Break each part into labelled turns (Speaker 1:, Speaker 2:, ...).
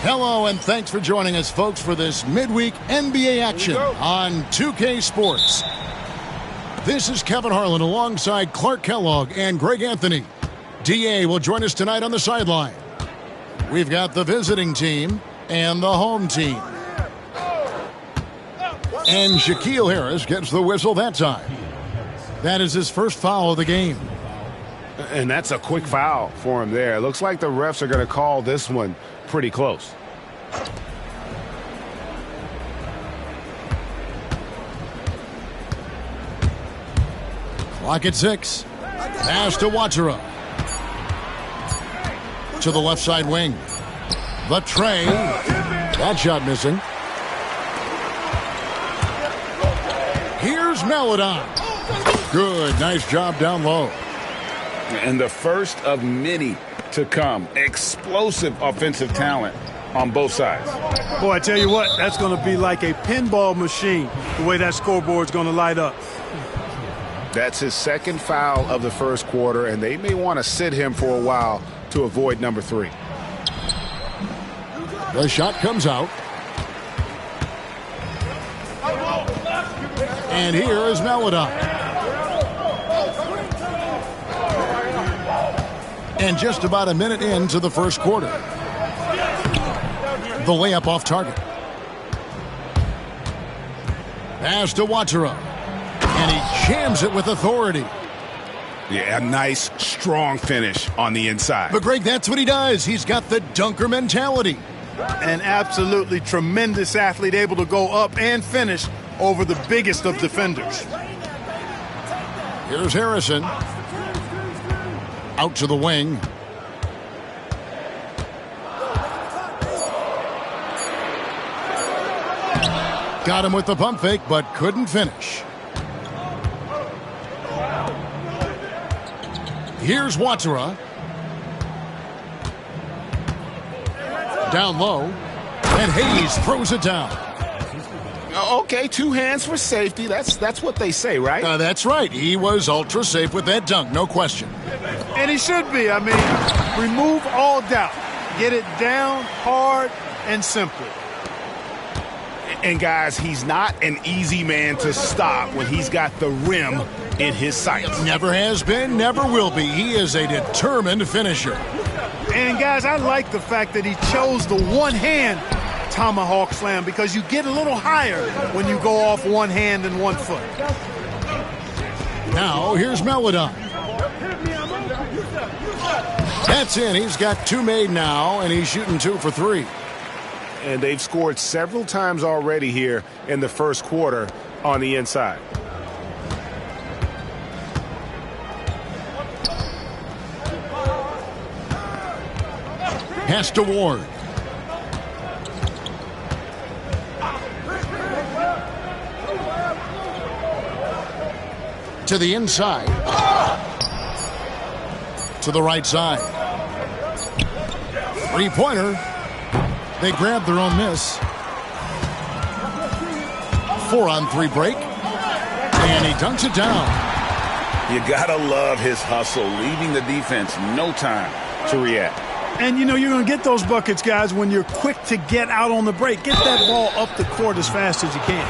Speaker 1: Hello, and thanks for joining us, folks, for this midweek NBA action on 2K Sports. This is Kevin Harlan alongside Clark Kellogg and Greg Anthony. DA will join us tonight on the sideline. We've got the visiting team and the home team. And Shaquille Harris gets the whistle that time. That is his first foul of the game.
Speaker 2: And that's a quick foul for him there. It looks like the refs are going to call this one pretty close.
Speaker 1: Clock at 6. Pass to Watsura. To the left side wing. The tray. That shot missing. Here's Maladon. Good. Nice job down low.
Speaker 2: And the first of many to come. Explosive offensive talent on both sides.
Speaker 3: Boy, I tell you what, that's going to be like a pinball machine, the way that scoreboard's going to light up.
Speaker 2: That's his second foul of the first quarter, and they may want to sit him for a while to avoid number 3.
Speaker 1: The shot comes out. And here is Maladon. And just about a minute into the first quarter. The layup off target. Pass to Watsura. And he jams it with authority.
Speaker 2: Yeah, a nice, strong finish on the inside.
Speaker 1: But, Greg, that's what he does. He's got the dunker mentality.
Speaker 3: An absolutely tremendous athlete, able to go up and finish over the biggest of defenders.
Speaker 1: Here's Harrison. Out to the wing. Got him with the pump fake, but couldn't finish. Here's Watsura. Down low. And Hayes throws it down.
Speaker 2: Okay, 2 hands for safety. That's what they say, right?
Speaker 1: That's right. He was ultra safe with that dunk, no question.
Speaker 3: And he should be. I mean, remove all doubt. Get it down hard and simple.
Speaker 2: And, guys, he's not an easy man to stop when he's got the rim in his sights.
Speaker 1: Never has been, never will be. He is a determined finisher.
Speaker 3: And, guys, I like the fact that he chose the one-hand tomahawk slam because you get a little higher when you go off one hand and 1 foot.
Speaker 1: Now, here's Maladon. That's in. He's got 2 made now, and he's shooting 2 for 3.
Speaker 2: And they've scored several times already here in the first quarter on the inside.
Speaker 1: Pass to Ward. To the inside. To the right side. 3-pointer. They grab their own miss. 4-on-3 break. And he dunks it down.
Speaker 2: You gotta love his hustle, leaving the defense no time to react.
Speaker 3: And, you know, you're going to get those buckets, guys, when you're quick to get out on the break. Get that ball up the court as fast as you can.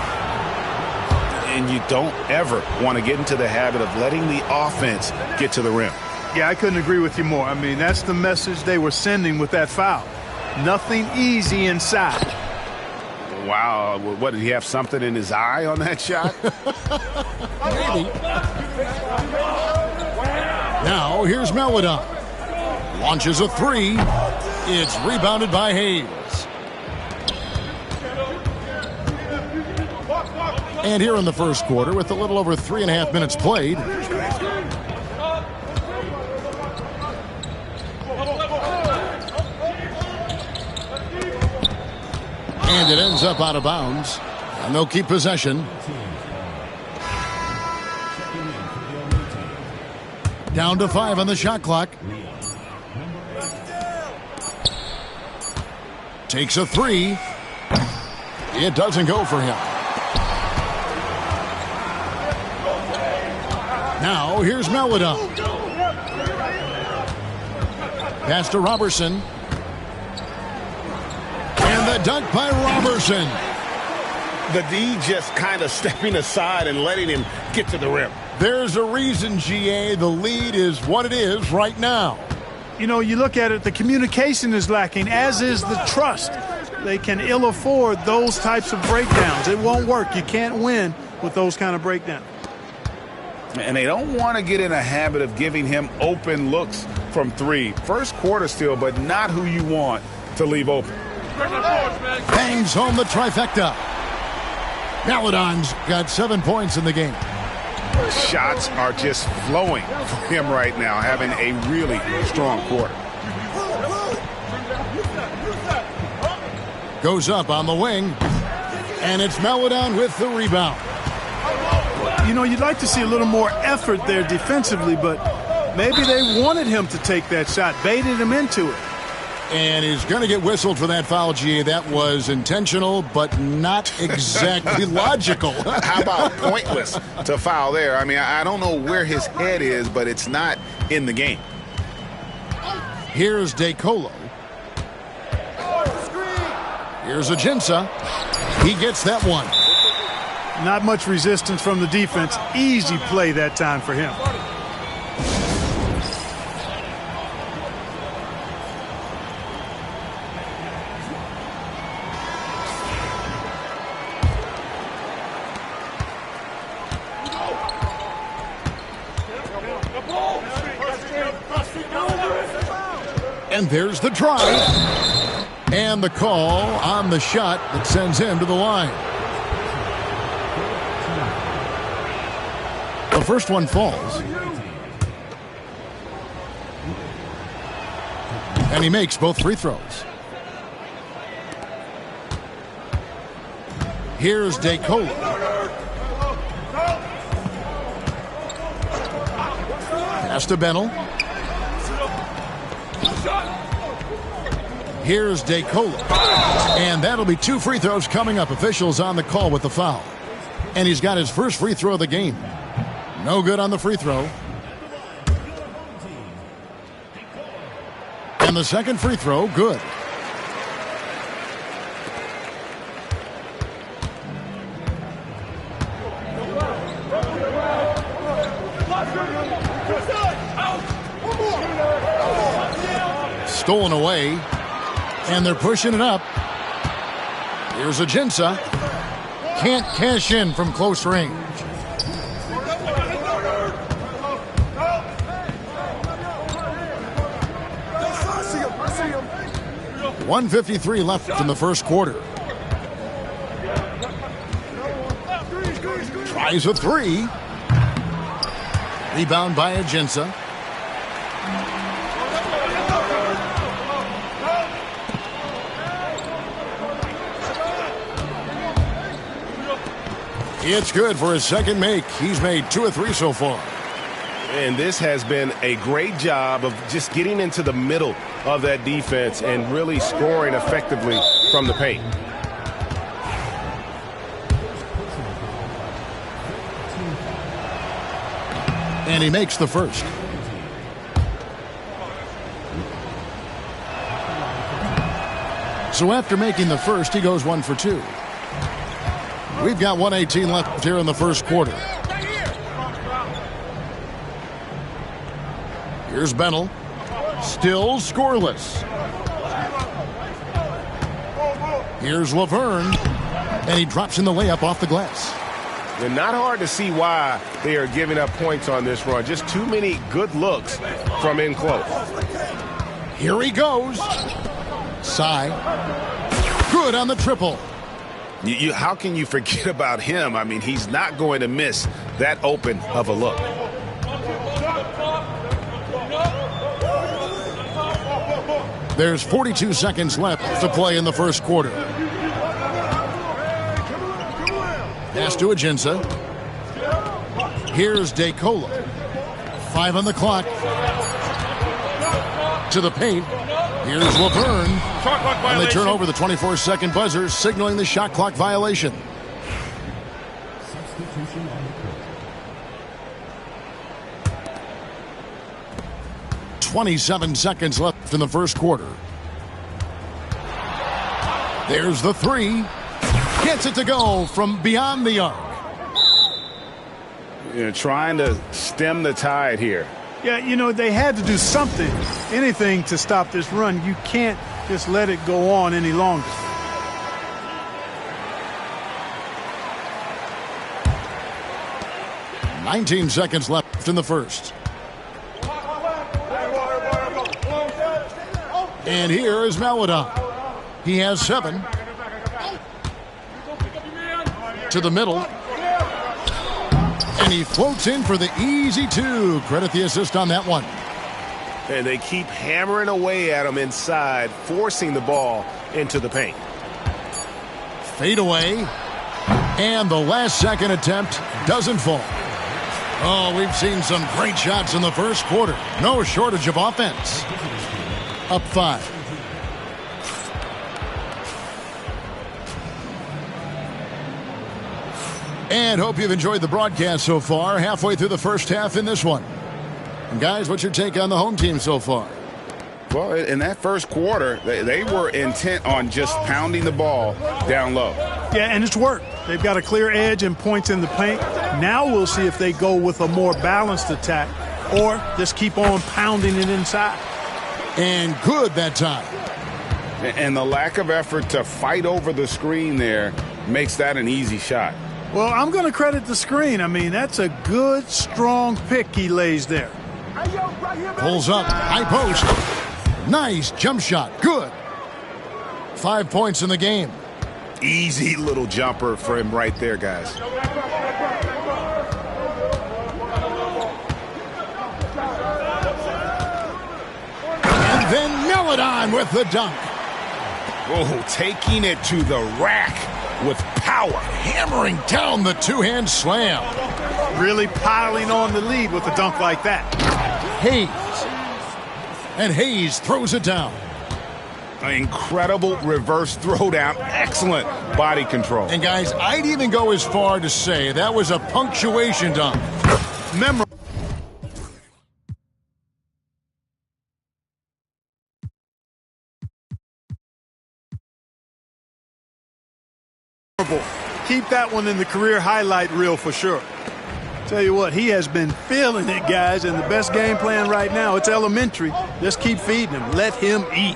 Speaker 2: And you don't ever want to get into the habit of letting the offense get to the rim.
Speaker 3: Yeah, I couldn't agree with you more. I mean, that's the message they were sending with that foul. Nothing easy inside.
Speaker 2: Wow, what, did he have something in his eye on that shot?
Speaker 1: Maybe. Now here's Melodon. Launches a three. It's rebounded by Hayes. And here in the first quarter, with a little over 3.5 minutes played, and it ends up out of bounds, and they'll keep possession. Down to 5 on the shot clock. Takes a three. It doesn't go for him. Now here's Melodon. Pass to Robertson. And the dunk by Robertson.
Speaker 2: The D just kind of stepping aside and letting him get to the rim.
Speaker 1: There's a reason, GA, the lead is what it is right now.
Speaker 3: You know, you look at it, the communication is lacking, as is the trust. They can ill afford those types of breakdowns. It won't work. You can't win with those kind of breakdowns.
Speaker 2: And they don't want to get in a habit of giving him open looks from three. First quarter still, but not who you want to leave open.
Speaker 1: Bangs home the trifecta. Melodon's got 7 points in the game.
Speaker 2: Shots are just flowing for him right now, having a really strong quarter.
Speaker 1: Goes up on the wing, and it's Melodon with the rebound.
Speaker 3: You know, you'd like to see a little more effort there defensively, but maybe they wanted him to take that shot, baited him into it.
Speaker 1: And he's going to get whistled for that foul, GA. That was intentional, but not exactly logical.
Speaker 2: How about pointless to foul there? I mean, I don't know where his head is, but it's not in the game.
Speaker 1: Here's DeColo. Here's Ajinça. He gets that one.
Speaker 3: Not much resistance from the defense. Easy play that time for him.
Speaker 1: And there's the drive. And the call on the shot that sends him to the line. The first one falls. And he makes both free throws. Here's DeColo. Pass to Bennell. Here's DeColo. And that'll be 2 free throws coming up. Officials on the call with the foul. And he's got his first free throw of the game. No good on the free throw. And the second free throw, good. Stolen away. And they're pushing it up. Here's Ajinça. Can't cash in from close range. .153 left in the first quarter. Tries a three. Rebound by Ajinça. It's good for his second make. He's made 2 of 3 so far.
Speaker 4: And this has been a great job of just getting into the middle of that defense and really scoring effectively from the paint.
Speaker 1: And he makes the first. So after making the first, he goes 1 for 2. We've got 1:18 left here in the first quarter. Here's Bennell. Still scoreless. Here's Laverne. And he drops in the layup off the glass.
Speaker 4: And not hard to see why they are giving up points on this run. Just too many good looks from in close.
Speaker 1: Here he goes. Sai. Good on the triple.
Speaker 2: How can you forget about him? I mean, he's not going to miss that open of a look.
Speaker 1: There's 42 seconds left to play in the first quarter. Pass to Ajinça. Here's DeCola. 5 on the clock. To the paint. Here's Laverne. And they turn over the 24-second buzzer, signaling the shot clock violation. "27 seconds left in the first quarter. There's the three. Gets it to go from beyond the arc.
Speaker 2: Trying to stem the tide here.
Speaker 3: Yeah, you know, they had to do something, anything to stop this run. You can't just let it go on any longer.
Speaker 1: "19 seconds left in the first. And here is Maladon. He has 7. To the middle. And he floats in for the easy 2. Credit the assist on that one.
Speaker 4: And they keep hammering away at him inside, forcing the ball into the paint.
Speaker 1: Fade away. And the last second attempt doesn't fall. Oh, we've seen some great shots in the first quarter. No shortage of offense. Up 5. And hope you've enjoyed the broadcast so far. Halfway through the first half in this one. And guys, what's your take on the home team so far?
Speaker 2: Well, in that first quarter, they were intent on just pounding the ball down low.
Speaker 3: Yeah, and it's worked. They've got a clear edge and points in the paint. Now we'll see if they go with a more balanced attack or just keep on pounding it inside.
Speaker 1: And good that time.
Speaker 2: And the lack of effort to fight over the screen there makes that an easy shot.
Speaker 3: Well, I'm going to credit the screen. I mean, that's a good, strong pick he lays there.
Speaker 1: Pulls up, high post. Nice jump shot, good. 5 points in the game.
Speaker 2: Easy little jumper for him right there, guys.
Speaker 1: And then Maladon with the dunk.
Speaker 2: Oh, taking it to the rack with power.
Speaker 1: Hammering down the two-hand slam.
Speaker 3: Really piling on the lead with a dunk like that.
Speaker 1: Hayes. And Hayes throws it down.
Speaker 2: An incredible reverse throwdown. Excellent body control.
Speaker 1: And guys, I'd even go as far to say that was a punctuation dunk. Memorable.
Speaker 3: Keep that one in the career highlight reel for sure. Tell you what, he has been feeling it, guys, and the best game plan right now, it's elementary. Just keep feeding him. Let him eat.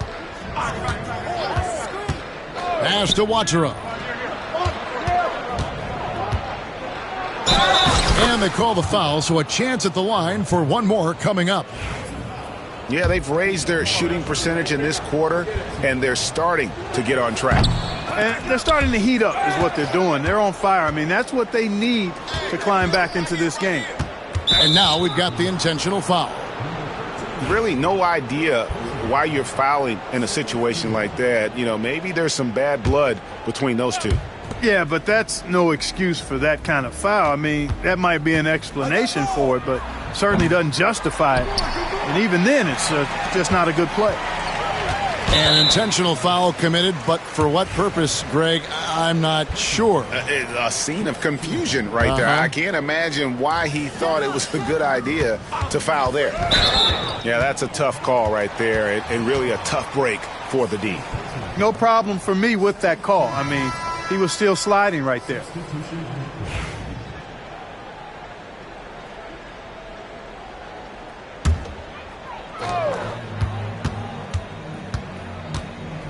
Speaker 1: Pass to Watera. And they call the foul, so a chance at the line for one more coming up.
Speaker 2: Yeah, they've raised their shooting percentage in this quarter, and they're starting to get on track.
Speaker 3: And they're starting to heat up is what they're doing. They're on fire. I mean, that's what they need to climb back into this game.
Speaker 1: And now we've got the intentional foul.
Speaker 2: Really no idea why you're fouling in a situation like that. You know, maybe there's some bad blood between those two.
Speaker 3: Yeah, but that's no excuse for that kind of foul. I mean, that might be an explanation for it, but certainly doesn't justify it. And even then, it's just not a good play.
Speaker 1: An intentional foul committed, but for what purpose, Greg, I'm not sure.
Speaker 2: A scene of confusion right there. I can't imagine why he thought it was a good idea to foul there. Yeah, that's a tough call right there, and really a tough break for the D.
Speaker 3: No problem for me with that call. I mean, he was still sliding right there.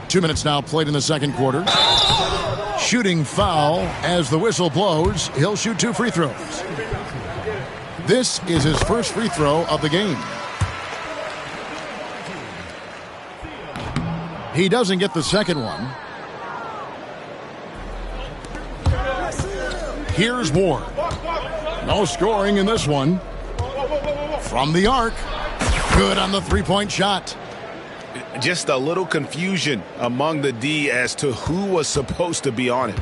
Speaker 1: Two minutes now played in the second quarter. shooting foul. As the whistle blows, he'll shoot 2 free throws. This is his first free throw of the game. He doesn't get the second one. Here's Ward. No scoring in this one. From the arc. Good on the three-point shot.
Speaker 2: Just a little confusion among the D as to who was supposed to be on it.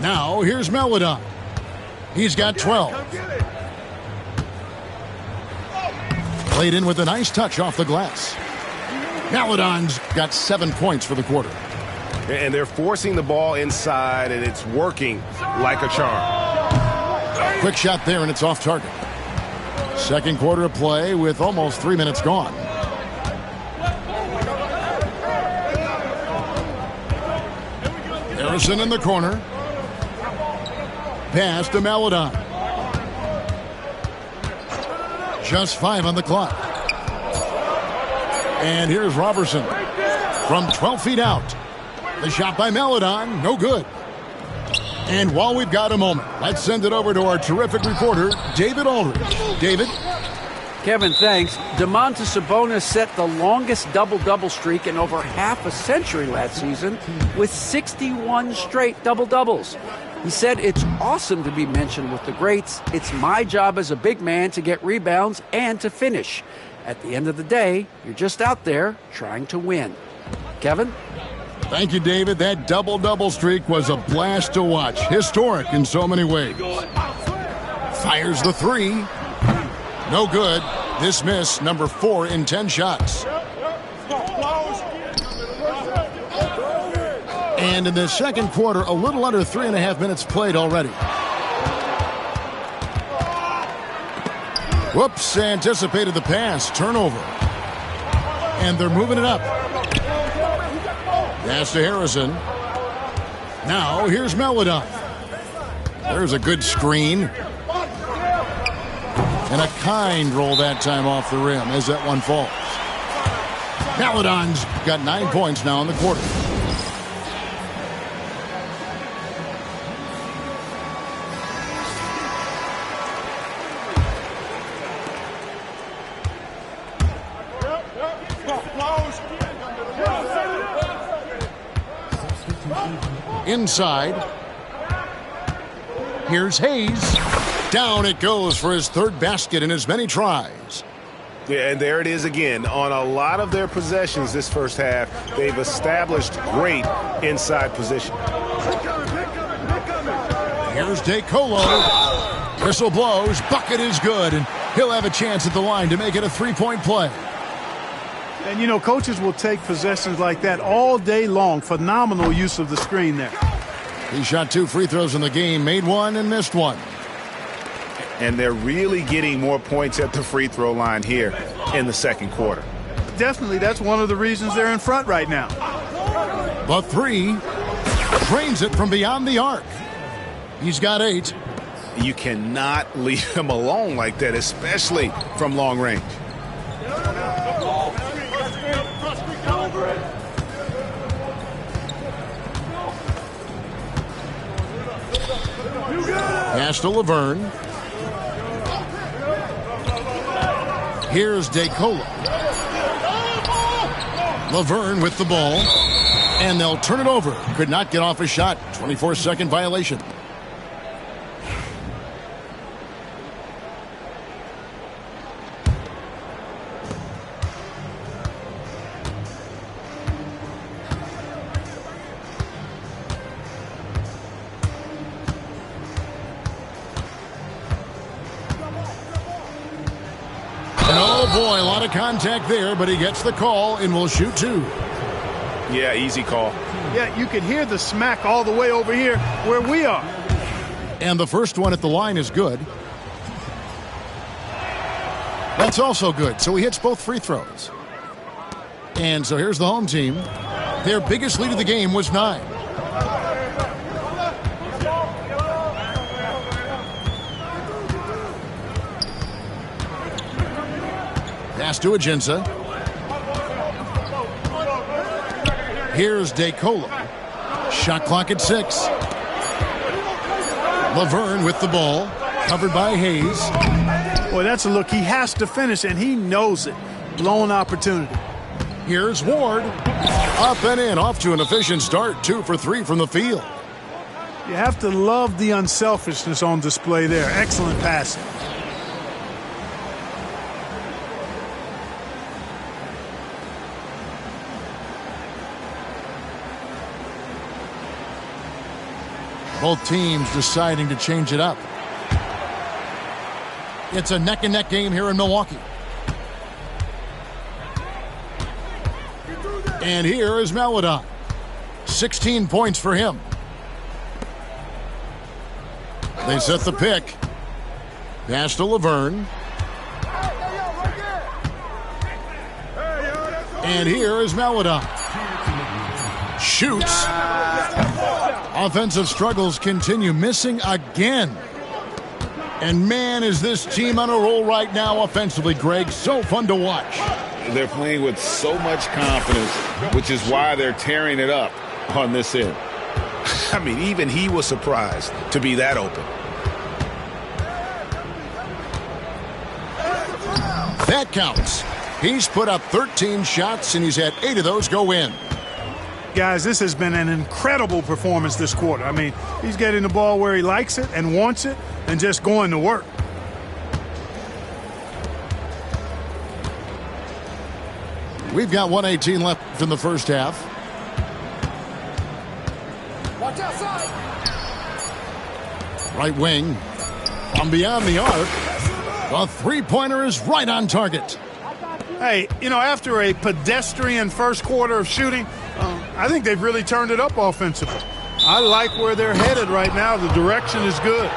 Speaker 1: Now here's Melodon. He's got 12. Played in with a nice touch off the glass. Melodon's got 7 points for the quarter.
Speaker 4: And they're forcing the ball inside, and it's working like a charm.
Speaker 1: Quick shot there, and it's off target. Second quarter of play with almost 3 minutes gone. Harrison in the corner. Pass to Melodon. Just 5 on the clock. And here's Robertson from 12 feet out. The shot by Melodon, no good. And while we've got a moment, let's send it over to our terrific reporter, David Aldridge. David?
Speaker 5: Kevin, thanks. Domantas Sabonis set the longest double-double streak in over half a century last season with 61 straight double-doubles. He said, "It's awesome to be mentioned with the greats. It's my job as a big man to get rebounds and to finish. At the end of the day, you're just out there trying to win." Kevin?
Speaker 1: Thank you, David. That double-double streak was a blast to watch. Historic in so many ways. Fires the three. No good. This miss, number 4 in 10 shots. And in the second quarter, a little under 3.5 minutes played already. Whoops, anticipated the pass. Turnover. And they're moving it up. Pass to Harrison. Now here's Melodon. There's a good screen. And a kind roll that time off the rim as that one falls. Melodon's got 9 points now in the quarter. Inside. Here's Hayes. Down it goes for his 3rd basket in as many tries.
Speaker 4: Yeah, and there it is again. On a lot of their possessions this first half, they've established great inside position.
Speaker 1: Here's DeColo. Whistle blows. Bucket is good, and he'll have a chance at the line to make it a 3-point play.
Speaker 3: And, you know, coaches will take possessions like that all day long. Phenomenal use of the screen there.
Speaker 1: He shot 2 free throws in the game, made 1 and missed 1.
Speaker 2: And they're really getting more points at the free throw line here in the second quarter.
Speaker 3: Definitely, that's one of the reasons they're in front right now.
Speaker 1: The 3 drains it from beyond the arc. He's got 8.
Speaker 2: You cannot leave him alone like that, especially from long range.
Speaker 1: Pass to Laverne. Here's DeColo. Laverne with the ball. And they'll turn it over. Could not get off a shot. 24-second violation. Boy, a lot of contact there, but he gets the call and will shoot 2.
Speaker 2: Yeah, easy call.
Speaker 3: Yeah, you can hear the smack all the way over here where we are.
Speaker 1: And the first one at the line is good. That's also good, so he hits both free throws. And so here's the home team. Their biggest lead of the game was 9. Pass to Ajinça. Here's DeColo. Shot clock at 6. Laverne with the ball. Covered by Hayes.
Speaker 3: Boy, that's a look. He has to finish, and he knows it. Blown opportunity.
Speaker 1: Here's Ward. Up and in. Off to an efficient start. 2 for 3 from the field.
Speaker 3: You have to love the unselfishness on display there. Excellent passing.
Speaker 1: Both teams deciding to change it up. It's a neck-and-neck game here in Milwaukee. And here is Maladon. 16 points for him. They set the pick. Pass to Laverne. And here is Maladon. Shoots. Offensive struggles continue. Missing again. And man, is this team on a roll right now offensively, Greg. So fun to watch.
Speaker 2: They're playing with so much confidence, which is why they're tearing it up on this end.
Speaker 4: I mean, even he was surprised to be that open.
Speaker 1: That counts. He's put up 13 shots, and he's had 8 of those go in.
Speaker 3: Guys, this has been an incredible performance this quarter. I mean, he's getting the ball where he likes it and wants it and just going to work.
Speaker 1: We've got 1:18 left in the first half.
Speaker 6: Watch outside.
Speaker 1: Right wing. From beyond the arc. The three-pointer is right on target.
Speaker 3: Hey, you know, after a pedestrian first quarter of shooting, I think they've really turned it up offensively. I like where they're headed right now. The direction is good.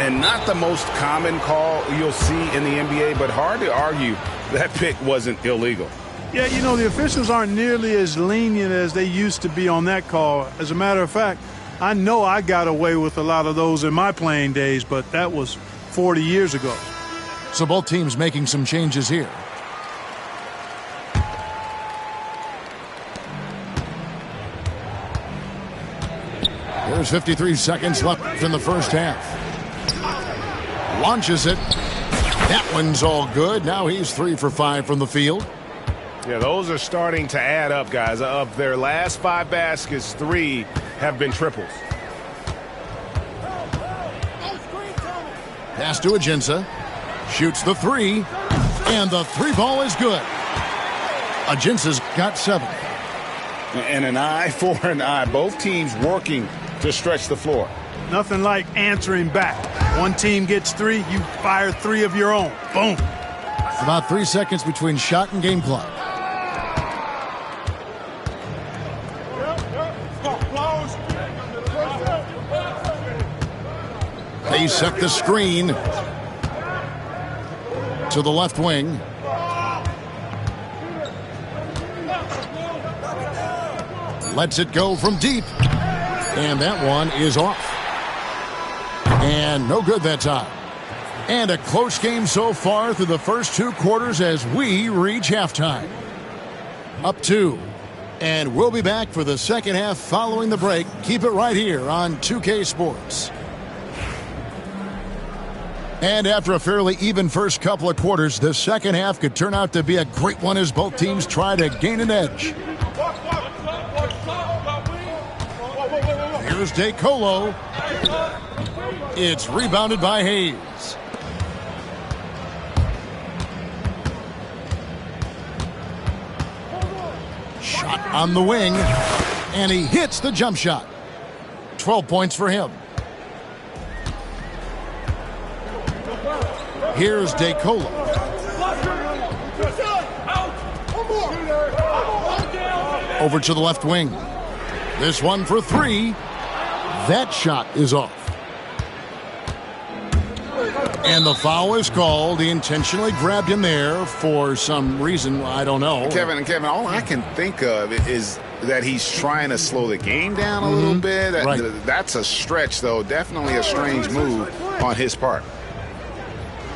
Speaker 2: And not the most common call you'll see in the NBA, but hard to argue that pick wasn't illegal.
Speaker 3: Yeah, you know, the officials aren't nearly as lenient as they used to be on that call. As a matter of fact, I know I got away with a lot of those in my playing days, but that was 40 years ago.
Speaker 1: So both teams making some changes here. There's 53 seconds left in the first half. Launches it. That one's all good. Now he's 3 for 5 from the field.
Speaker 4: Yeah, those are starting to add up, guys. Of their last 5 baskets, 3 have been triples.
Speaker 1: Pass to Ajinça. Shoots the 3. And the 3-ball is good. Ajinça's got 7.
Speaker 2: And an eye for an eye. Both teams working to stretch the floor.
Speaker 3: Nothing like answering back. One team gets 3, you fire 3 of your own. Boom.
Speaker 1: About 3 seconds between shot and game clock. They set the screen to the left wing. Lets it go from deep. And that one is off. And no good that time. And a close game so far through the first 2 quarters as we reach halftime. Up 2. And we'll be back for the second half following the break. Keep it right here on 2K Sports. And after a fairly even first couple of quarters, the second half could turn out to be a great one as both teams try to gain an edge. Here's DeColo. It's rebounded by Hayes. Shot on the wing, and he hits the jump shot. 12 points for him. Here's DeColo. Over to the left wing. This one for 3. That shot is off. And the foul is called. He intentionally grabbed him there for some reason. I don't know.
Speaker 2: Kevin, all I can think of is that he's trying to slow the game down a little bit.
Speaker 1: Right.
Speaker 2: That's a stretch, though. Definitely a strange move on his part.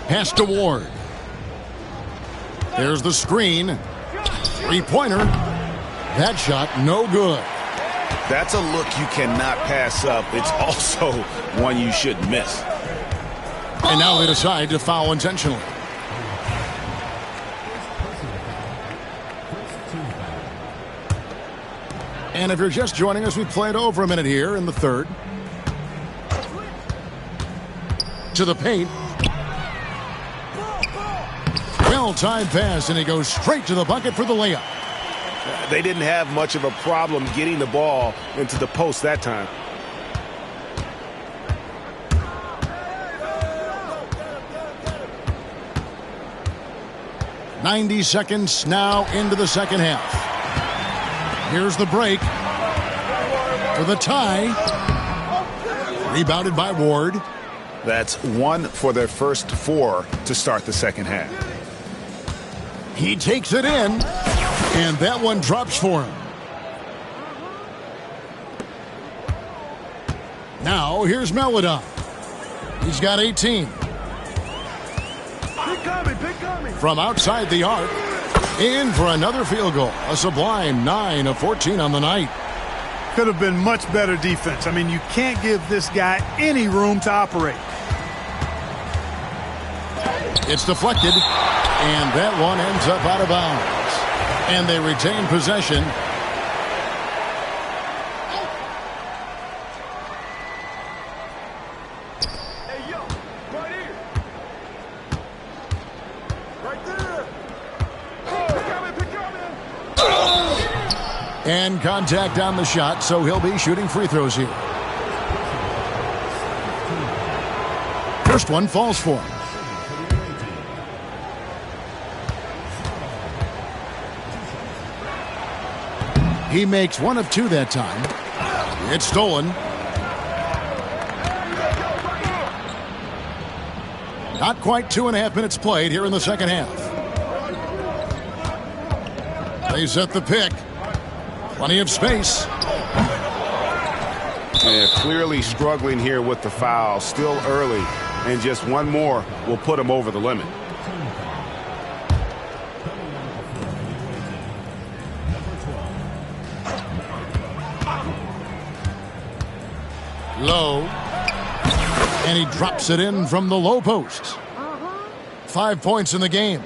Speaker 1: Pass to Ward. There's the screen. 3-pointer. That shot, no good.
Speaker 2: That's a look you cannot pass up. It's also one you shouldn't miss.
Speaker 1: And now they decide to foul intentionally. And if you're just joining us, we played over a minute here in the third. To the paint. Well-timed pass, and he goes straight to the bucket for the layup.
Speaker 4: They didn't have much of a problem getting the ball into the post that time.
Speaker 1: "90 seconds now into the second half. Here's the break for the tie. Rebounded by Ward.
Speaker 2: That's one for their first 4 to start the second half.
Speaker 1: He takes it in, and that one drops for him. Now here's Melodon. He's got 18. From outside the arc, in for another field goal. A sublime 9 of 14 on the night.
Speaker 3: Could have been much better defense. I mean, you can't give this guy any room to operate.
Speaker 1: It's deflected, and that one ends up out of bounds. And they retain possession.
Speaker 6: Hey, yo, right here. Right there. Pick up,
Speaker 1: And contact on the shot, so he'll be shooting free throws here. First one falls for him. He makes 1 of 2 that time. It's stolen. Not quite 2.5 minutes played here in the second half. They set the pick. Plenty of space.
Speaker 2: Yeah, clearly struggling here with the foul. Still early, and just one more will put him over the limit.
Speaker 1: Low. And he drops it in from the low post. 5 points in the game.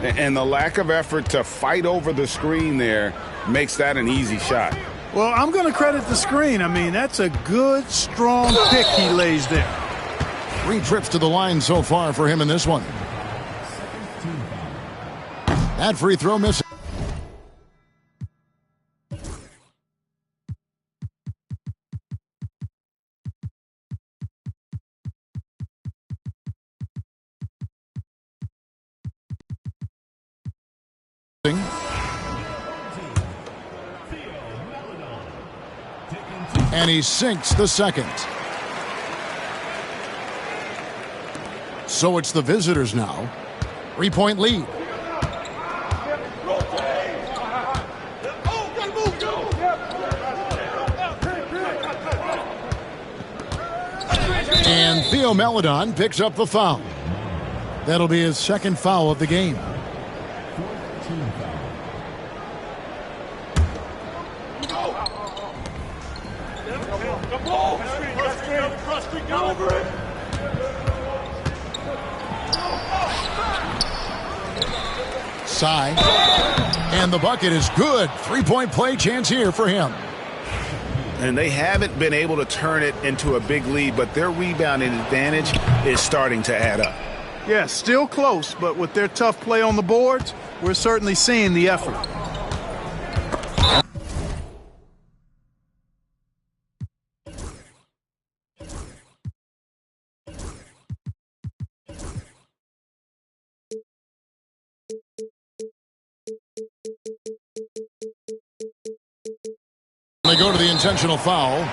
Speaker 2: And the lack of effort to fight over the screen there makes that an easy shot.
Speaker 3: Well, I'm going to credit the screen. I mean, that's a good, strong pick he lays there.
Speaker 1: 3 trips to the line so far for him in this one. That free throw missing. And he sinks the second. So it's the visitors now. 3-point lead. And Theo Melodon picks up the foul. That'll be his second foul of the game. Sai. And the bucket is good. 3-point play chance here for him.
Speaker 2: And they haven't been able to turn it into a big lead, but their rebounding advantage is starting to add up.
Speaker 3: Yeah, still close, but with their tough play on the boards, we're certainly seeing the effort.
Speaker 1: They go to the intentional foul.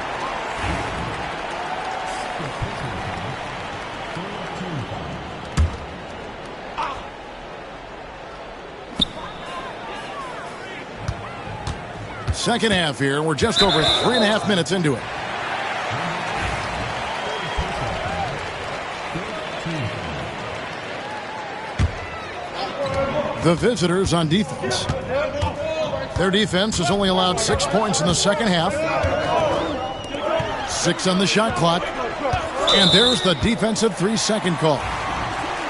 Speaker 1: Second half here. We're just over 3.5 minutes into it. The visitors on defense. Their defense has only allowed 6 points in the second half. 6 on the shot clock. And there's the defensive 3-second call.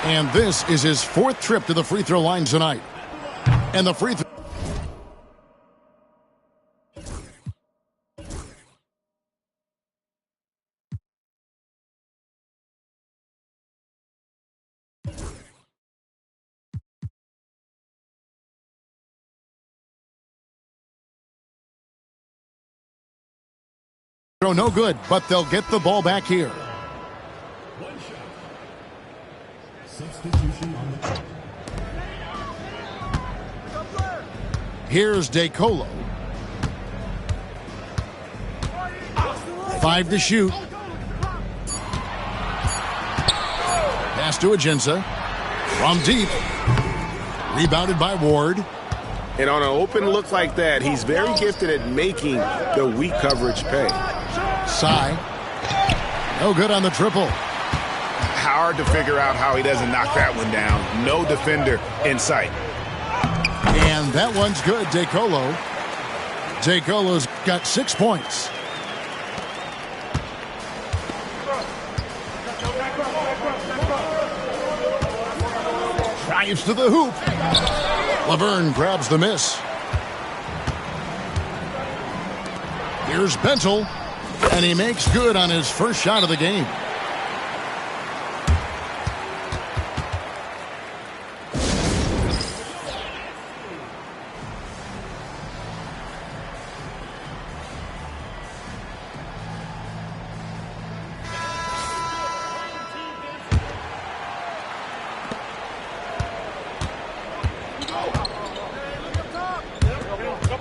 Speaker 1: And this is his 4th trip to the free throw line tonight. And the free throw. No good, but they'll get the ball back here. Here's DeColo. 5 to shoot. Pass to Ajinza. From deep. Rebounded by Ward.
Speaker 2: And on an open look like that, he's very gifted at making the weak coverage pay.
Speaker 1: Sai. No good on the triple.
Speaker 2: Hard to figure out how he doesn't knock that one down. No defender in sight.
Speaker 1: And that one's good, DeColo. DeColo's got 6 points. Drives to the hoop. Laverne grabs the miss. Here's Bentel. And he makes good on his first shot of the game.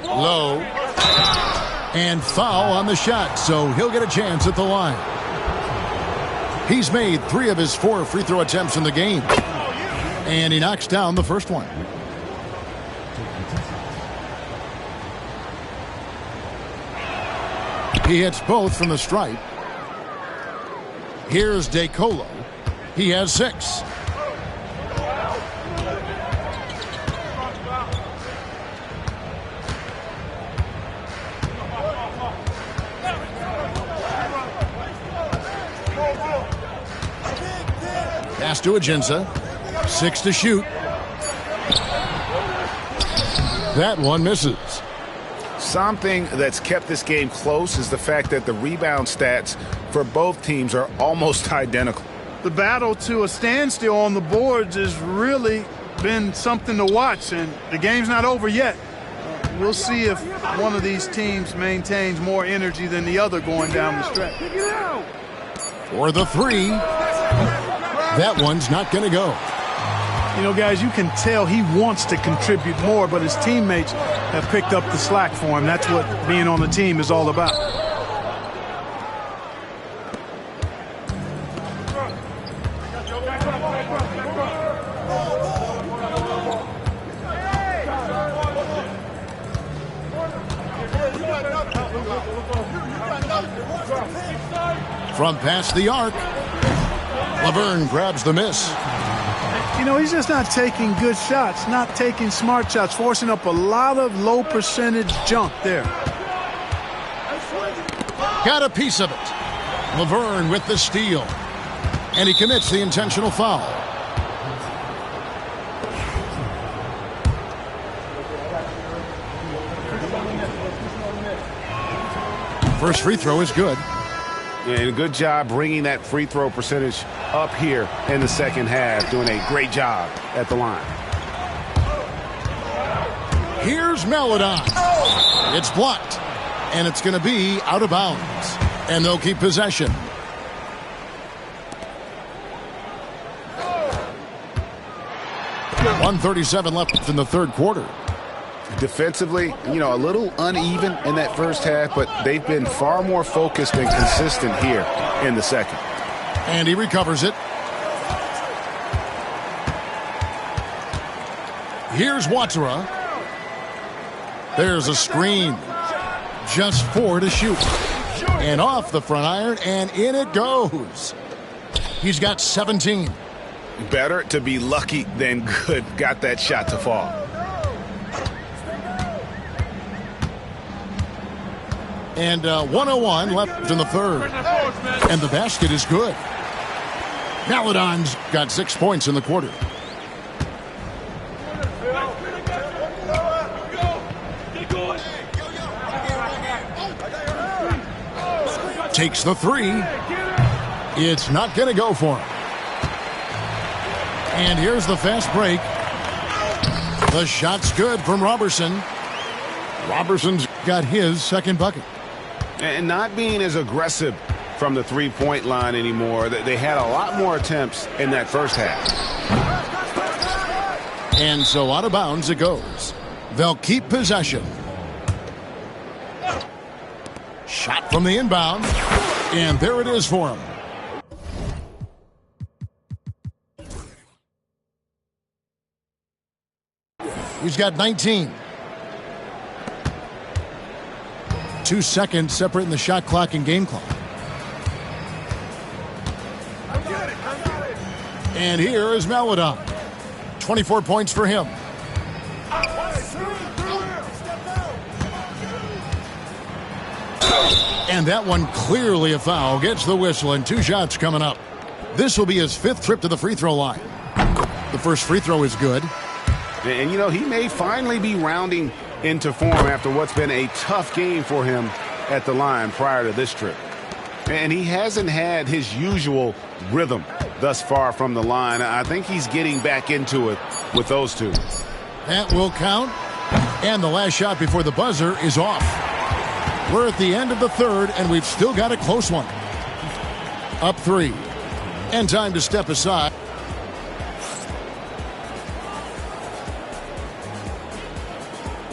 Speaker 1: Low. And foul on the shot, so he'll get a chance at the line. He's made 3 of his 4 free throw attempts in the game. And he knocks down the first one. He hits both from the stripe. Here's DeColo. He has 6. Pass to Ajinza. 6 to shoot. That one misses.
Speaker 2: Something that's kept this game close is the fact that the rebound stats for both teams are almost identical.
Speaker 3: The battle to a standstill on the boards has really been something to watch, and the game's not over yet. We'll see if one of these teams maintains more energy than the other going down the stretch.
Speaker 1: For the 3. That one's not going to go.
Speaker 3: You know, guys, you can tell he wants to contribute more, but his teammates have picked up the slack for him. That's what being on the team is all about.
Speaker 1: From past the arc. Laverne grabs the miss.
Speaker 3: You know, he's just not taking good shots, not taking smart shots, forcing up a lot of low percentage junk there.
Speaker 1: Got a piece of it. Laverne with the steal. And he commits the intentional foul. First free throw is good.
Speaker 2: And a good job bringing that free throw percentage up here in the second half. Doing a great job at the line.
Speaker 1: Here's Maladon. It's blocked. And it's going to be out of bounds. And they'll keep possession. .137 left in the third quarter.
Speaker 2: Defensively, you know, a little uneven in that first half, but they've been far more focused and consistent here in the second.
Speaker 1: And he recovers it. Here's Watara. There's a screen. Just 4 to shoot. And off the front iron, and in it goes. He's got 17.
Speaker 2: Better to be lucky than good. Got that shot to fall.
Speaker 1: And 1:01 left in the third. And the basket is good. Maladon's got 6 points in the quarter. Takes the three. It's not going to go for him. And here's the fast break. The shot's good from Robertson. Robertson's got his second bucket.
Speaker 4: And not being as aggressive from the three-point line anymore. They had a lot more attempts in that first half.
Speaker 1: And so out of bounds it goes. They'll keep possession. Shot from the inbound. And there it is for him. He's got 19. 2 seconds separating the shot clock and game clock. And here is Maladon. 24 points for him. And that one clearly a foul. Gets the whistle and 2 shots coming up. This will be his 5th trip to the free throw line. The first free throw is good.
Speaker 4: And, you know, he may finally be rounding into form after what's been a tough game for him at the line prior to this trip. And he hasn't had his usual rhythm thus far from the line. I think he's getting back into it with those two.
Speaker 1: That will count. And the last shot before the buzzer is off. We're at the end of the third, and we've still got a close one. Up 3. And time to step aside.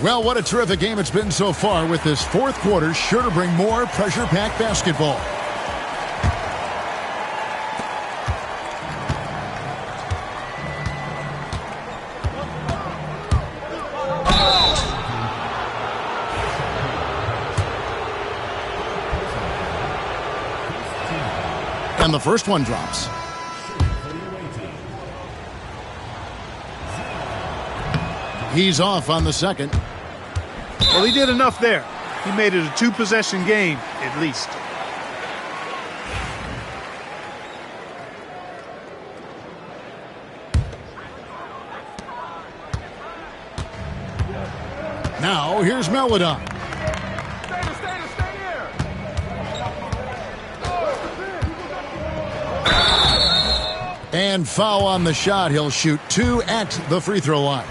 Speaker 1: Well, what a terrific game it's been so far, with this fourth quarter sure to bring more pressure-packed basketball. And the first one drops. He's off on the second.
Speaker 3: Well, he did enough there. He made it a 2-possession game, at least.
Speaker 1: Now, here's Maladon. And foul on the shot. He'll shoot 2 at the free throw line.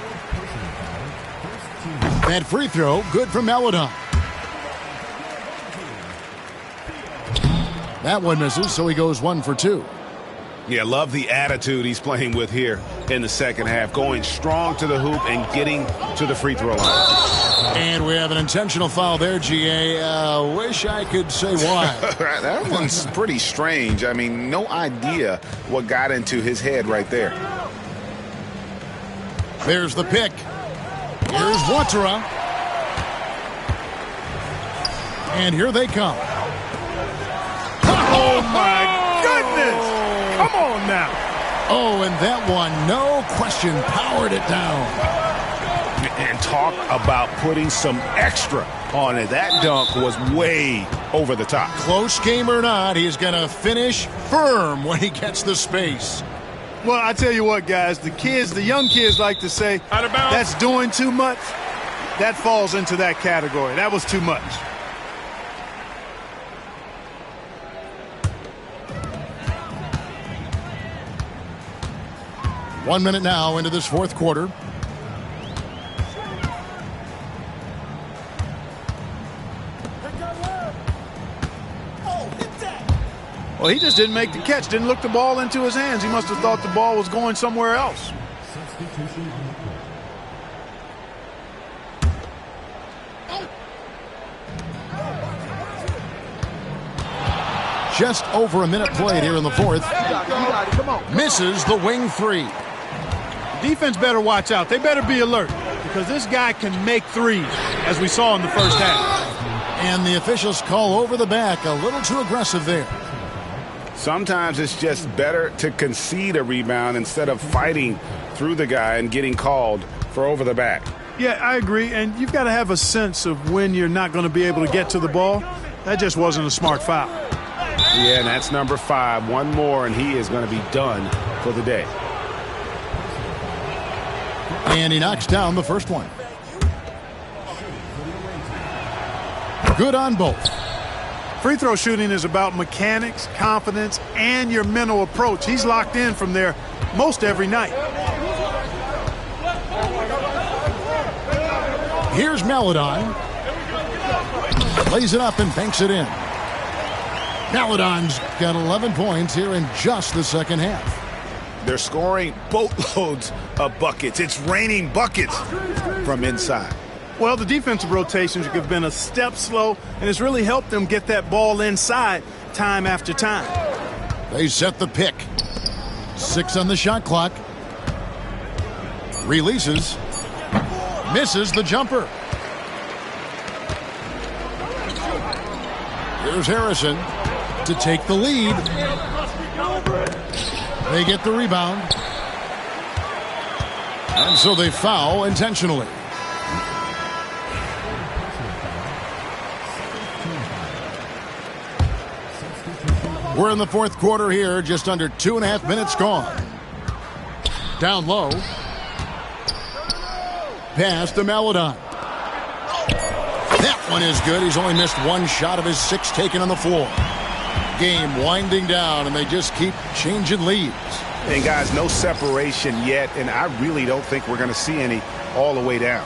Speaker 1: That free throw, good for Maladon. That one misses, so he goes 1 for 2.
Speaker 4: Yeah, love the attitude he's playing with here in the second half. Going strong to the hoop and getting to the free throw line.
Speaker 1: And we have an intentional foul there, GA. Wish I could say why.
Speaker 2: That one's pretty strange. I mean, no idea what got into his head right there.
Speaker 1: There's the pick. Here's Watera. And here they come.
Speaker 3: Oh, my goodness! Come on now.
Speaker 1: Oh, and that one, no question, powered it down.
Speaker 4: And talk about putting some extra on it. That dunk was way over the top.
Speaker 1: Close game or not, he's going to finish firm when he gets the space.
Speaker 3: Well, I tell you what, guys, the young kids like to say, that's doing too much. That falls into that category. That was too much.
Speaker 1: One minute now into this fourth quarter.
Speaker 3: Well, he just didn't make the catch, didn't look the ball into his hands. He must have thought the ball was going somewhere else.
Speaker 1: Just over a minute played here in the fourth. Misses the wing 3.
Speaker 3: Defense better watch out. They better be alert because this guy can make threes, as we saw in the first half.
Speaker 1: And the officials call over the back, a little too aggressive there.
Speaker 4: Sometimes it's just better to concede a rebound instead of fighting through the guy and getting called for over the back.
Speaker 3: Yeah, I agree. And you've got to have a sense of when you're not going to be able to get to the ball. That just wasn't a smart foul.
Speaker 4: Yeah, and that's number 5. One more, and he is going to be done for the day.
Speaker 1: And he knocks down the first one. Good on both.
Speaker 3: Free throw shooting is about mechanics, confidence, and your mental approach. He's locked in from there most every night.
Speaker 1: Here's Maladon. Lays it up and banks it in. Maladon's got 11 points here in just the second half.
Speaker 2: They're scoring boatloads of buckets. It's raining buckets from inside.
Speaker 3: Well, the defensive rotations have been a step slow, and it's really helped them get that ball inside time after time.
Speaker 1: They set the pick. 6 on the shot clock. Releases. Misses the jumper. Here's Harrison to take the lead. They get the rebound. And so they foul intentionally. We're in the fourth quarter here, just under 2.5 minutes gone. Down low. Pass to Maladon. That one is good. He's only missed 1 shot of his 6 taken on the floor. Game winding down, and they just keep changing leads.
Speaker 2: And guys, no separation yet, and I really don't think we're going to see any all the way down.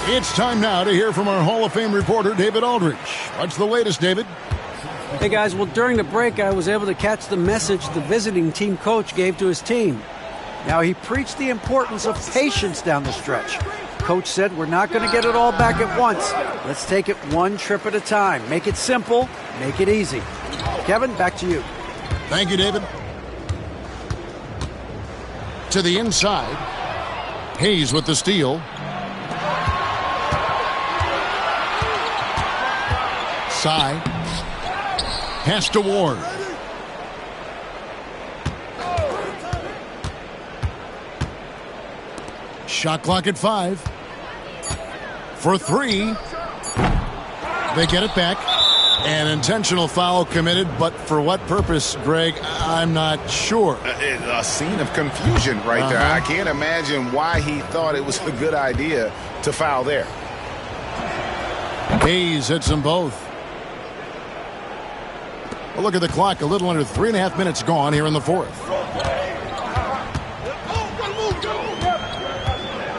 Speaker 1: It's time now to hear from our Hall of Fame reporter, David Aldridge. What's the latest, David?
Speaker 5: Hey, guys, well, during the break, I was able to catch the message the visiting team coach gave to his team. Now, he preached the importance of patience down the stretch. Coach said, we're not going to get it all back at once. Let's take it one trip at a time. Make it simple, make it easy. Kevin, back to you.
Speaker 1: Thank you, David. To the inside. Hayes with the steal. Sy. Pass to Ward. Shot clock at 5. For 3. They get it back. An intentional foul committed, but for what purpose, Greg? I'm not sure.
Speaker 2: A scene of confusion right there. I can't imagine why he thought it was a good idea to foul there.
Speaker 1: Hayes hits them both. Well, look at the clock. A little under 3.5 minutes gone here in the fourth.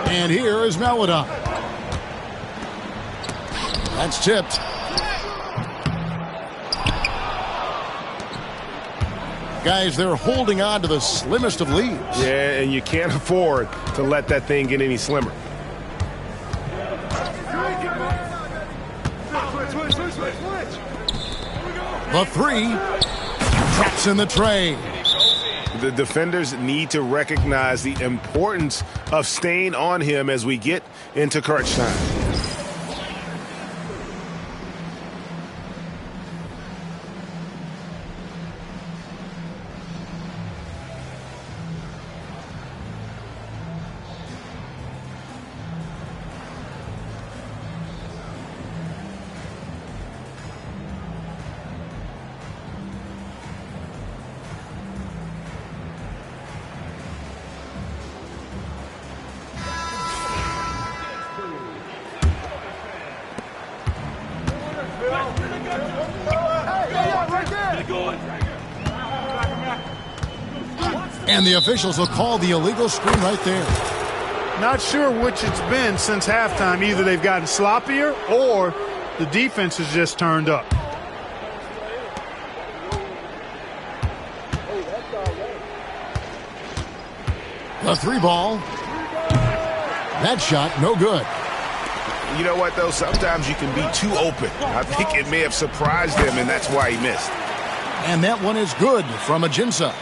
Speaker 1: And here is Maladon. That's tipped. Guys, they're holding on to the slimmest of leads.
Speaker 4: Yeah, and you can't afford to let that thing get any slimmer.
Speaker 1: The 3. Traps in the tray.
Speaker 4: The defenders need to recognize the importance of staying on him as we get into crunch time.
Speaker 1: And the officials will call the illegal screen right there.
Speaker 3: Not sure which it's been since halftime. Either they've gotten sloppier or the defense has just turned up.
Speaker 1: The 3 ball. That shot, no good.
Speaker 2: You know what, though? Sometimes you can be too open. I think it may have surprised him, and that's why he missed.
Speaker 1: And that one is good from Ajinça.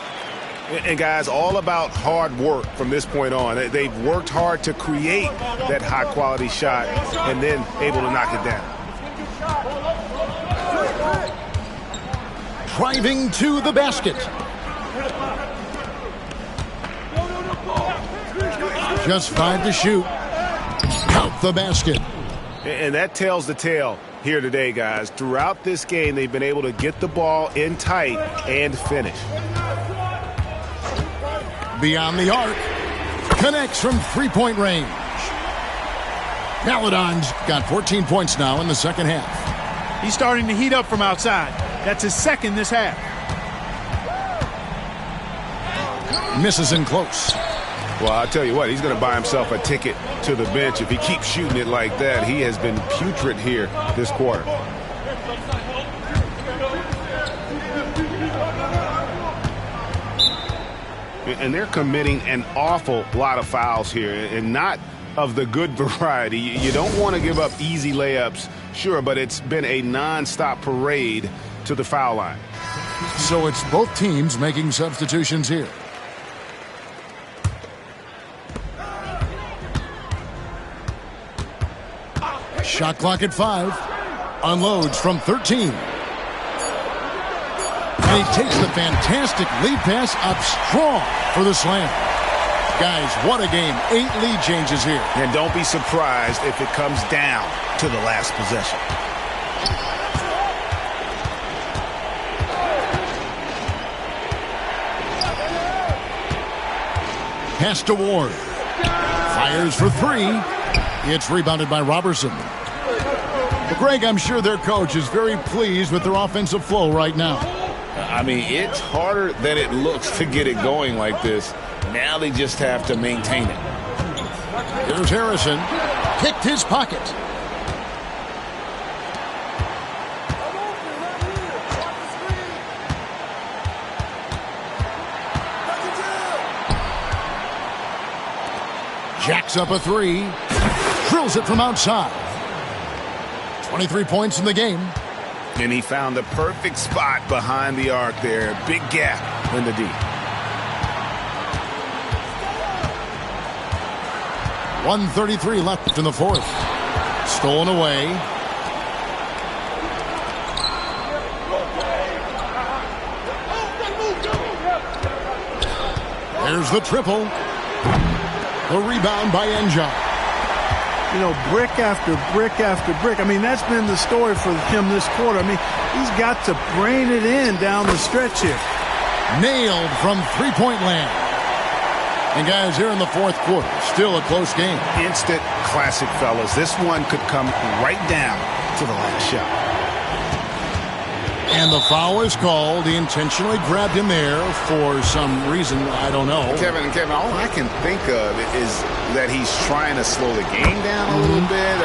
Speaker 2: And, guys, all about hard work from this point on. They've worked hard to create that high-quality shot and then able to knock it down.
Speaker 1: Driving to the basket. Just 5 to shoot. Count the basket.
Speaker 4: And that tells the tale here today, guys. Throughout this game, they've been able to get the ball in tight and finish.
Speaker 1: Beyond the arc. Connects from three-point range. Maledon's got 14 points now in the second half.
Speaker 3: He's starting to heat up from outside. That's his second this half.
Speaker 1: Misses in close.
Speaker 4: Well, I'll tell you what, he's going to buy himself a ticket to the bench if he keeps shooting it like that. He has been putrid here this quarter. And they're committing an awful lot of fouls here, and not of the good variety. You don't want to give up easy layups, sure, but it's been a non-stop parade to the foul line.
Speaker 1: So it's both teams making substitutions here. Shot clock at 5. Unloads from 13. And he takes the fantastic lead pass up strong for the slam. Guys, what a game. 8 lead changes here.
Speaker 2: And don't be surprised if it comes down to the last possession.
Speaker 1: Pass to Ward. Fires for 3. It's rebounded by Robertson. But Greg, I'm sure their coach is very pleased with their offensive flow right now.
Speaker 2: I mean, it's harder than it looks to get it going like this. Now they just have to maintain it.
Speaker 1: Here's Harrison. Picked his pocket. Jacks up a 3. Drills it from outside. 23 points in the game.
Speaker 2: And he found the perfect spot behind the arc there. Big gap in the D.
Speaker 1: 1:33 left in the fourth. Stolen away. There's the triple. The rebound by Enja.
Speaker 3: You know, brick after brick after brick. I mean, that's been the story for him this quarter. I mean, he's got to brain it in down the stretch here.
Speaker 1: Nailed from three-point land. And guys, here in the fourth quarter, still a close game.
Speaker 2: Instant classic, fellas. This one could come right down to the last shot.
Speaker 1: And the foul is called. He intentionally grabbed him there for some reason. I don't know.
Speaker 2: Kevin, all I can think of is that he's trying to slow the game down a little bit.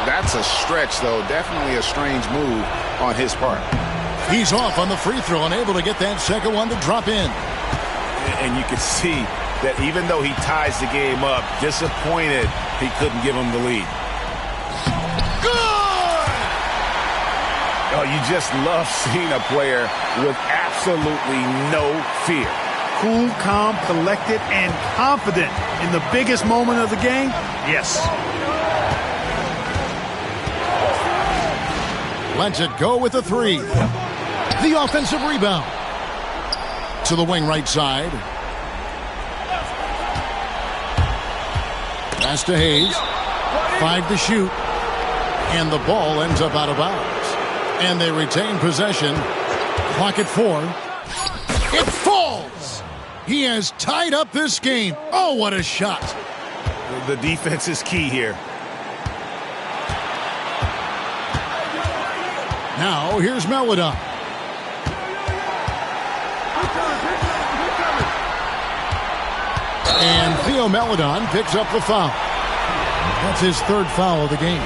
Speaker 2: That's a stretch, though. Definitely a strange move on his part.
Speaker 1: He's off on the free throw and able to get that second one to drop in.
Speaker 2: And you can see that even though he ties the game up, disappointed he couldn't give him the lead. Oh, you just love seeing a player with absolutely no fear.
Speaker 3: Cool, calm, collected, and confident in the biggest moment of the game? Yes.
Speaker 1: Lets it go with a 3. The offensive rebound. To the wing right side. Pass to Hayes. 5 to shoot. And the ball ends up out of bounds. And they retain possession. Clock at 4. It falls! He has tied up this game. Oh, what a shot.
Speaker 2: The defense is key here.
Speaker 1: Now, here's Maledon. And Theo Maledon picks up the foul. That's his third foul of the game.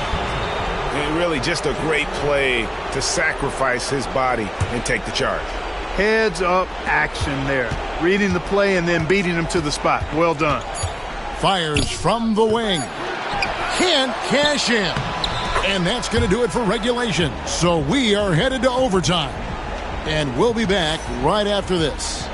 Speaker 2: And really just a great play to sacrifice his body and take the charge.
Speaker 3: Heads up action there. Reading the play and then beating him to the spot. Well done.
Speaker 1: Fires from the wing. Can't cash in. And that's going to do it for regulation. So we are headed to overtime. And we'll be back right after this.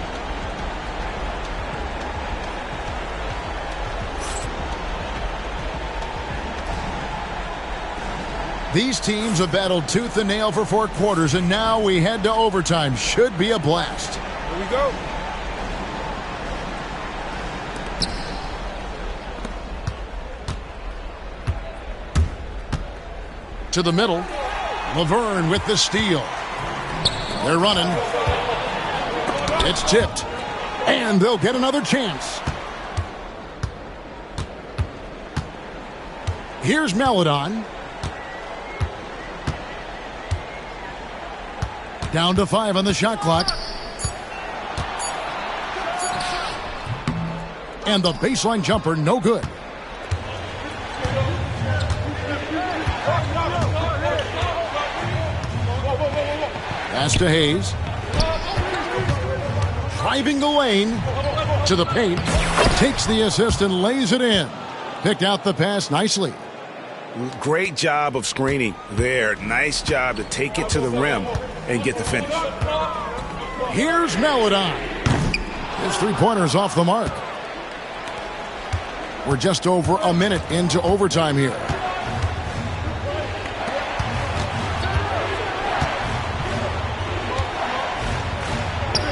Speaker 1: These teams have battled tooth and nail for 4 quarters, and now we head to overtime. Should be a blast.
Speaker 2: Here we go.
Speaker 1: to the middle. Laverne with the steal. They're running. It's tipped. And they'll get another chance. Here's Melodon. Down to 5 on the shot clock. And the baseline jumper, no good. Pass to Hayes. Driving the lane to the paint. Takes the assist and lays it in. Picked out the pass nicely.
Speaker 2: Great job of screening there. Nice job to take it to the rim and get the finish.
Speaker 1: Here's Melodon. His three-pointer's off the mark. We're just over a minute into overtime here.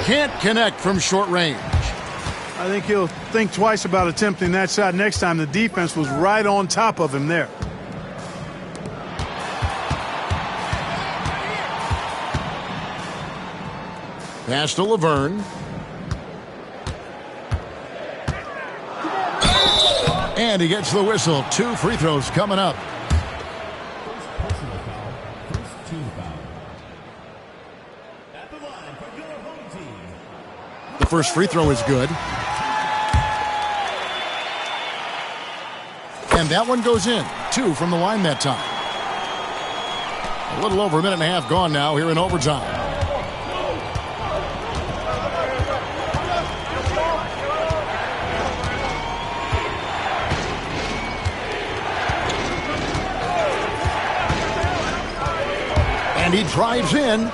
Speaker 1: Can't connect from short range.
Speaker 3: I think he'll think twice about attempting that shot next time. The defense was right on top of him there.
Speaker 1: Pass to Laverne. And he gets the whistle. 2 free throws coming up. The first free throw is good. And that one goes in. 2 from the line that time. A little over a minute and a half gone now here in overtime. And he drives in.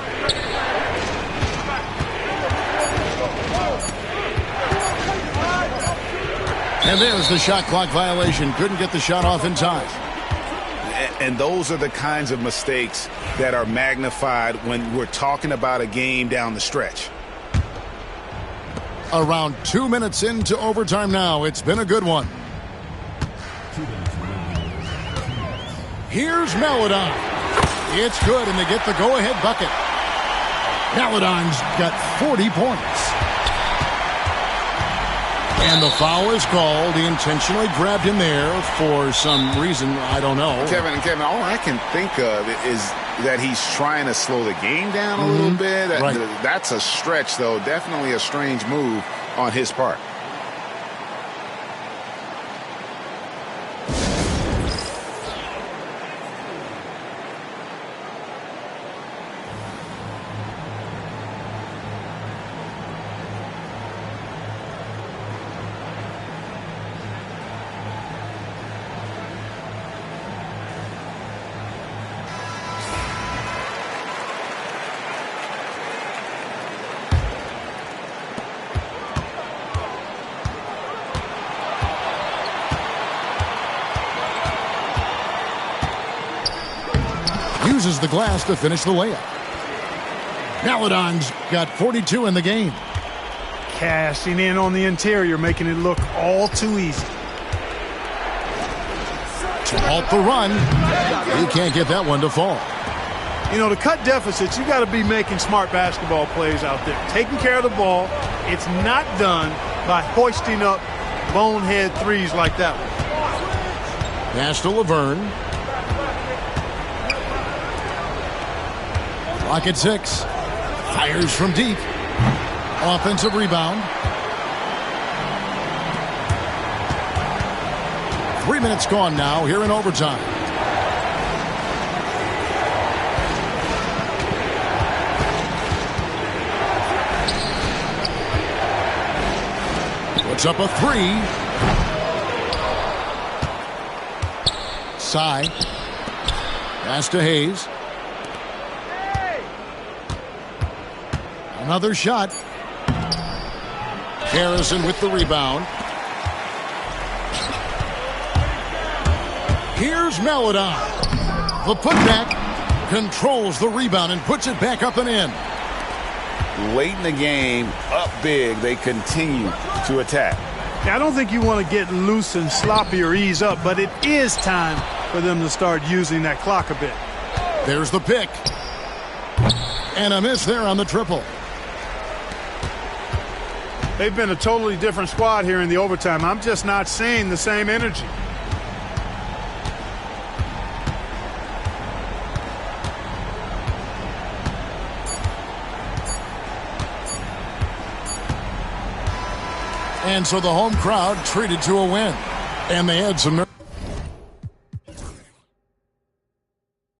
Speaker 1: And there's the shot clock violation. Couldn't get the shot off in time.
Speaker 2: And those are the kinds of mistakes that are magnified when we're talking about a game down the stretch.
Speaker 1: Around 2 minutes into overtime now. It's been a good one. Here's Melodon. It's good, and they get the go-ahead bucket. Melodon's got 40 points. And the foul is called. He intentionally grabbed him there for some reason. I don't know.
Speaker 2: Kevin, all I can think of is that he's trying to slow the game down a little bit.
Speaker 1: Right.
Speaker 2: That's a stretch, though. Definitely a strange move on his part.
Speaker 1: Uses the glass to finish the layup. Melodon's got 42 in the game.
Speaker 3: Cashing in on the interior, making it look all too easy.
Speaker 1: To halt the run. He can't get that one to fall.
Speaker 3: You know, to cut deficits, you got to be making smart basketball plays out there. Taking care of the ball. It's not done by hoisting up bonehead threes like that one.
Speaker 1: Pass to Laverne. Clock at 6. Fires from deep. Offensive rebound. 3 minutes gone now here in overtime. Puts up a 3. Sy. Pass to Hayes. Another shot. Harrison with the rebound. Here's Melodon. The putback controls the rebound and puts it back up and in.
Speaker 2: Late in the game, up big, they continue to attack.
Speaker 3: Yeah, I don't think you want to get loose and sloppy or ease up, but it is time for them to start using that clock a bit.
Speaker 1: There's the pick. And a miss there on the triple.
Speaker 3: They've been a totally different squad here in the overtime. I'm just not seeing the same energy.
Speaker 1: And so the home crowd treated to a win. And they had some